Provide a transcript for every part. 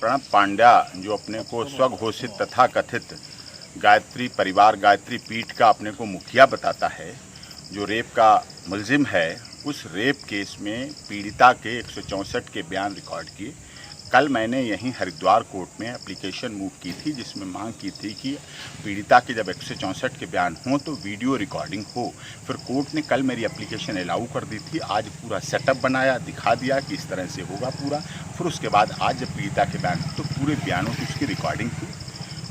प्रणब पांड्या जो अपने को स्वघोषित तथा कथित गायत्री परिवार गायत्री पीठ का अपने को मुखिया बताता है, जो रेप का मुलजिम है, उस रेप केस में पीड़िता के 164 के बयान रिकॉर्ड किए। कल मैंने यहीं हरिद्वार कोर्ट में एप्लीकेशन मूव की थी, जिसमें मांग की थी कि पीड़िता के जब 164 के बयान हों तो वीडियो रिकॉर्डिंग हो। फिर कोर्ट ने कल मेरी एप्लीकेशन अलाउ कर दी थी। आज पूरा सेटअप बनाया, दिखा दिया कि इस तरह से होगा पूरा। फिर उसके बाद आज जब पीड़िता के बयान तो पूरे बयानों की उसकी रिकॉर्डिंग हुई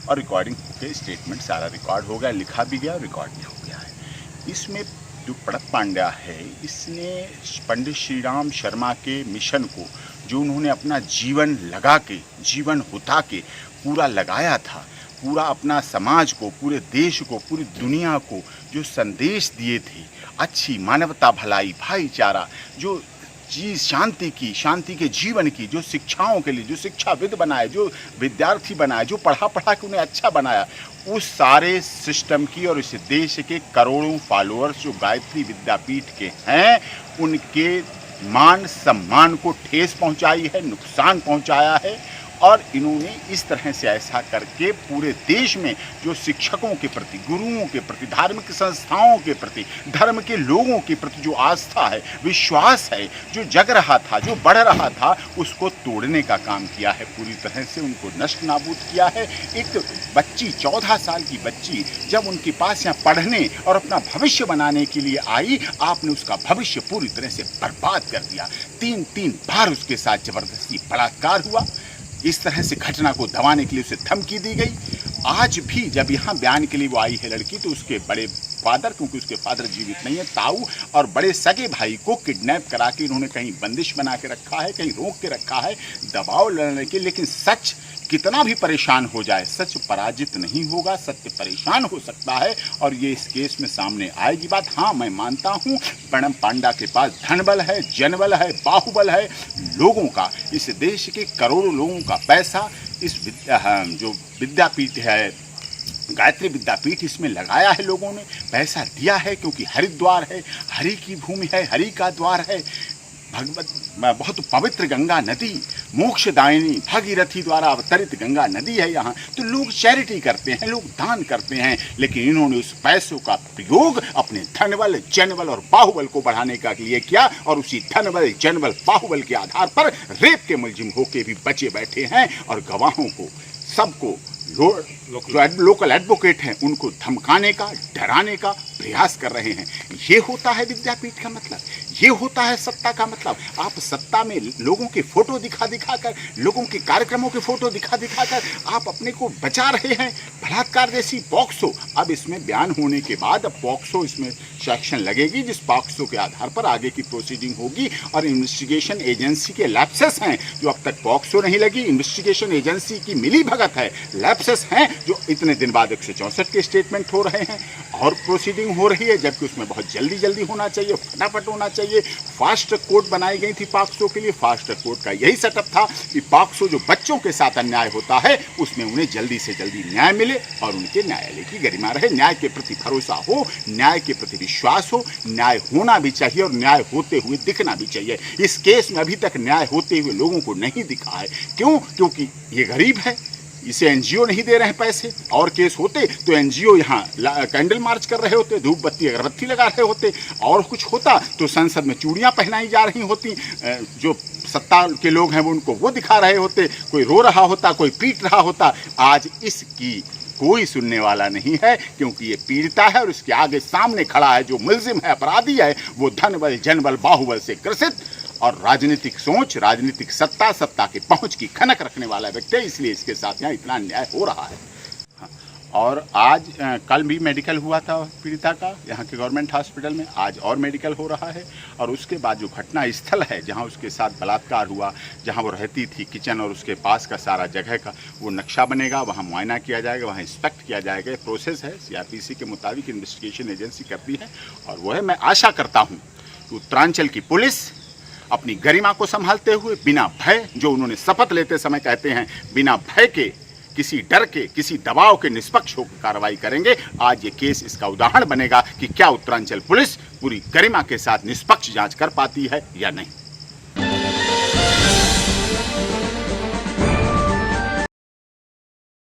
और रिकॉर्डिंग होकर स्टेटमेंट सारा रिकॉर्ड हो गया, लिखा भी गया और रिकॉर्ड भी हो गया है। इसमें जो प्रणब पांड्या है, इसने पंडित श्री राम शर्मा के मिशन को, जो उन्होंने अपना जीवन लगा के, जीवन हुता के पूरा लगाया था, पूरा अपना समाज को, पूरे देश को, पूरी दुनिया को जो संदेश दिए थे, अच्छी मानवता, भलाई, भाईचारा, जो चीज़ शांति के जीवन की, जो शिक्षाओं के लिए, जो शिक्षाविद बनाए, जो विद्यार्थी बनाए, जो पढ़ा के उन्हें अच्छा बनाया, उस सारे सिस्टम की और इस देश के करोड़ों फॉलोअर्स जो गायत्री विद्यापीठ के हैं, उनके मान सम्मान को ठेस पहुंचाई है, नुकसान पहुंचाया है। और इन्होंने इस तरह से ऐसा करके पूरे देश में जो शिक्षकों के प्रति, गुरुओं के प्रति, धार्मिक संस्थाओं के प्रति, धर्म के लोगों के प्रति जो आस्था है, विश्वास है, जो जग रहा था, जो बढ़ रहा था, उसको तोड़ने का काम किया है। पूरी तरह से उनको नष्ट नाबूद किया है। एक बच्ची, 14 साल की बच्ची, जब उनके पास यहाँ पढ़ने और अपना भविष्य बनाने के लिए आई, आपने उसका भविष्य पूरी तरह से बर्बाद कर दिया। 3 बार उसके साथ जबरदस्ती बलात्कार हुआ। इस तरह से घटना को दबाने के लिए उसे धमकी दी गई। आज भी जब यहाँ बयान के लिए वो आई है लड़की, तो उसके बड़े फादर, क्योंकि उसके फादर जीवित नहीं है, ताऊ और बड़े सगे भाई को किडनैप करा के इन्होंने कहीं बंदिश बना के रखा है, कहीं रोक के रखा है, दबाव लड़ने के। लेकिन सच कितना भी परेशान हो जाए, सच पराजित नहीं होगा, सत्य परेशान हो सकता है और ये इस केस में सामने आएगी बात। हाँ, मैं मानता हूँ प्रणब पांड्या के पास धनबल है, जनबल है, बाहुबल है, लोगों का, इस देश के करोड़ों लोगों का पैसा इस जो विद्यापीठ है, गायत्री विद्यापीठ, इसमें लगाया है। लोगों ने पैसा दिया है क्योंकि हरिद्वार है, हरि की भूमि है, हरि का द्वार है। बहुत पवित्र गंगा नदी, मोक्षदायिनी भागीरथी द्वारा अवतरित गंगा नदी है यहाँ। तो लोग चैरिटी करते हैं, लोग दान करते हैं, लेकिन इन्होंने उस पैसों का प्रयोग अपने धनबल, जनबल और बाहुबल को बढ़ाने का लिए किया और उसी धनबल, जनबल, बाहुबल के आधार पर रेप के मुलजिम होके भी बचे बैठे हैं और गवाहों को, सबको, जो लोकल एडवोकेट हैं, उनको धमकाने का, डराने का प्रयास कर रहे हैं। ये होता है विद्यापीठ का मतलब, ये होता है सत्ता का मतलब। आप सत्ता में लोगों के फोटो दिखा कर, लोगों के कार्यक्रमों के फोटो दिखा कर आप अपने को बचा रहे हैं। बलात्कार जैसी पॉक्सो, अब इसमें बयान होने के बाद अब पॉक्सो इसमें सेक्शन लगेगी, जिस पॉक्सो के आधार पर आगे की प्रोसीडिंग होगी। और इन्वेस्टिगेशन एजेंसी के लैप्सेस हैं, जो अब तक पॉक्सो नहीं लगी, इन्वेस्टिगेशन एजेंसी की मिली भगत है, लैप्सेस हैं, जो इतने दिन बाद 164 के स्टेटमेंट हो रहे हैं और प्रोसीडिंग हो रही है, जबकि उसमें बहुत जल्दी होना चाहिए, फटाफट होना चाहिए। फास्ट कोर्ट बनाई गई थी पॉक्सो के लिए। फास्ट कोर्ट का यही सेटअप था कि पॉक्सो जो बच्चों के साथ अन्याय होता है, उसमें उन्हें जल्दी से जल्दी न्याय मिले और उनके न्यायालय की गरिमा रहे, न्याय के प्रति भरोसा हो, न्याय के प्रति विश्वास हो। न्याय होना भी चाहिए और न्याय होते हुए दिखना भी चाहिए। इस केस में अभी तक न्याय होते हुए लोगों को नहीं दिखा है। क्यों? क्योंकि ये गरीब है, इसे एनजीओ नहीं दे रहे हैं पैसे। और केस होते तो एनजीओ यहाँ कैंडल मार्च कर रहे होते, धूप बत्ती अगरबत्ती लगा रहे होते। और कुछ होता तो संसद में चूड़ियाँ पहनाई जा रही होती, जो सत्ता के लोग हैं वो उनको वो दिखा रहे होते, कोई रो रहा होता, कोई पीट रहा होता। आज इसकी कोई सुनने वाला नहीं है, क्योंकि ये पीड़िता है और इसके आगे सामने खड़ा है जो मुलजिम है, अपराधी है, वो धनबल, जनबल, बाहुबल से ग्रसित और राजनीतिक सोच, राजनीतिक सत्ता की पहुंच की खनक रखने वाला व्यक्ति है। इसलिए इसके साथ यहाँ इतना अन्याय हो रहा है। और आज कल भी मेडिकल हुआ था पीड़िता का यहाँ के गवर्नमेंट हॉस्पिटल में, आज और मेडिकल हो रहा है। और उसके बाद जो घटना स्थल है जहाँ उसके साथ बलात्कार हुआ, जहाँ वो रहती थी, किचन और उसके पास का सारा जगह का वो नक्शा बनेगा, वहाँ मुआयना किया जाएगा, वहाँ इंस्पेक्ट किया जाएगा। प्रोसेस है, सीआरपीसी के मुताबिक इन्वेस्टिगेशन एजेंसी करती है। और वो है, मैं आशा करता हूँ कि उत्तरांचल की पुलिस अपनी गरिमा को संभालते हुए, बिना भय, जो उन्होंने शपथ लेते समय कहते हैं, बिना भय के, किसी डर के, किसी दबाव के निष्पक्ष होकर कार्रवाई करेंगे। आज ये केस इसका उदाहरण बनेगा कि क्या उत्तरांचल पुलिस पूरी गरिमा के साथ निष्पक्ष जांच कर पाती है या नहीं।